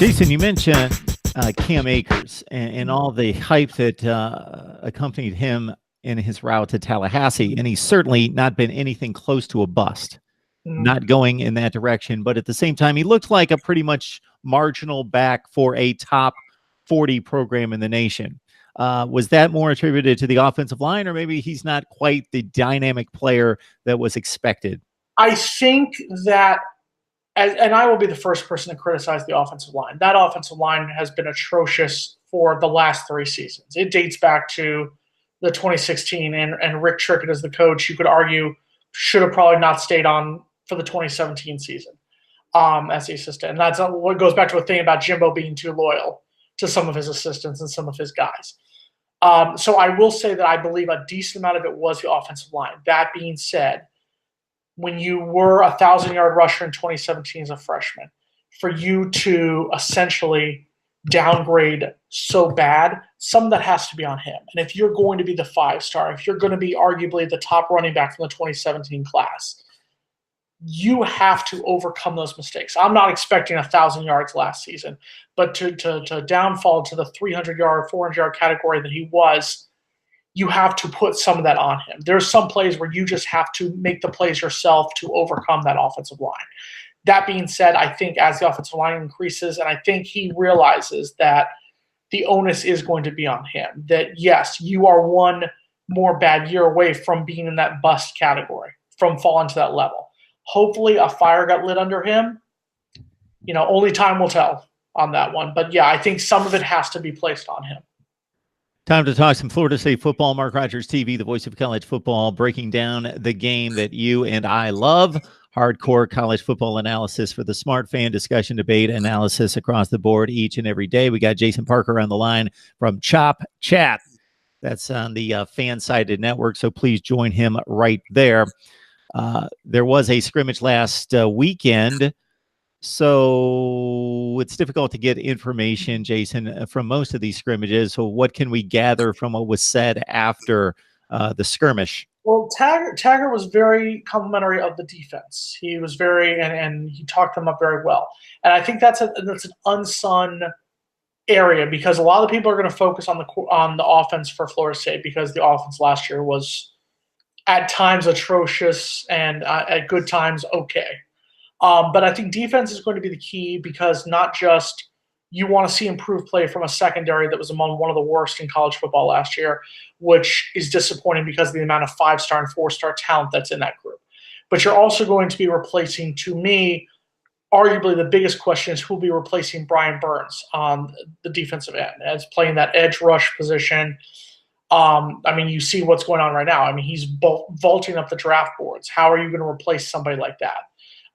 Jason, you mentioned Cam Akers and all the hype that accompanied him in his route to Tallahassee, and he's certainly not been anything close to a bust, not going in that direction. But at the same time, he looked like a pretty much marginal back for a top 40 program in the nation. Was that more attributed to the offensive line, or maybe he's not quite the dynamic player that was expected? I think that, and I will be the first person to criticize the offensive line. That offensive line has been atrocious for the last 3 seasons. It dates back to the 2016, and Rick Trickett as the coach, you could argue, should have probably not stayed on for the 2017 season as the assistant. And that's what goes back to a thing about Jimbo being too loyal to some of his assistants and some of his guys. So I will say that I believe a decent amount of it was the offensive line. That being said, when you were a 1,000-yard rusher in 2017 as a freshman, for you to essentially downgrade so bad, some of that has to be on him. And if you're going to be the 5-star, if you're going to be arguably the top running back from the 2017 class, you have to overcome those mistakes. I'm not expecting 1,000 yards last season, but to downfall to the 300-yard, 400-yard category that he was, you have to put some of that on him. There's some plays where you just have to make the plays yourself to overcome that offensive line. That being said, I think as the offensive line increases, and I think he realizes that the onus is going to be on him, that yes, you are one more bad year away from being in that bust category, from falling to that level. Hopefully a fire got lit under him. You know, only time will tell on that one. But yeah, I think some of it has to be placed on him. Time to talk some Florida State football. Mark Rogers TV, the voice of college football, breaking down the game that you and I love. Hardcore college football analysis for the smart fan, discussion, debate, analysis across the board each and every day. We got Jason Parker on the line from Chop Chat. That's on the fan-sided network, so please join him right there. There was a scrimmage last weekend, so it's difficult to get information, Jason, from most of these scrimmages. So what can we gather from what was said after the skirmish? Well, Taggart was very complimentary of the defense. He was very, and he talked them up very well. And I think that's an unsung area, because a lot of people are going to focus on the offense for Florida State, because the offense last year was at times atrocious and at good times okay. But I think defense is going to be the key, because not just you want to see improved play from a secondary that was among one of the worst in college football last year, which is disappointing because of the amount of 5-star and 4-star talent that's in that group. But you're also going to be replacing, to me, arguably the biggest question is who will be replacing Brian Burns on the defensive end as playing that edge rush position. I mean, you see what's going on right now. I mean, he's vaulting up the draft boards. How are you going to replace somebody like that?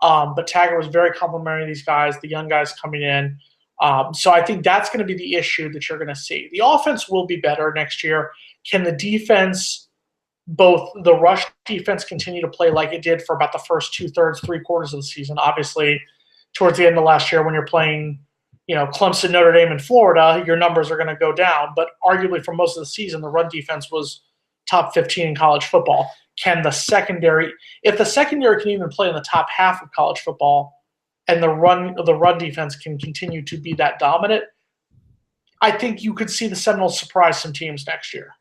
But Taggart was very complimentary of these guys, the young guys coming in. So I think that's going to be the issue that you're going to see. The offense will be better next year. Can the defense, both the rush defense, continue to play like it did for about the first 2/3, 3/4 of the season? Obviously, towards the end of last year when you're playing, you know, Clemson, Notre Dame, and Florida, your numbers are going to go down. But arguably for most of the season, the run defense was top 15 in college football. Can the secondary, if the secondary can even play in the top half of college football, and the run defense can continue to be that dominant, I think you could see the Seminoles surprise some teams next year.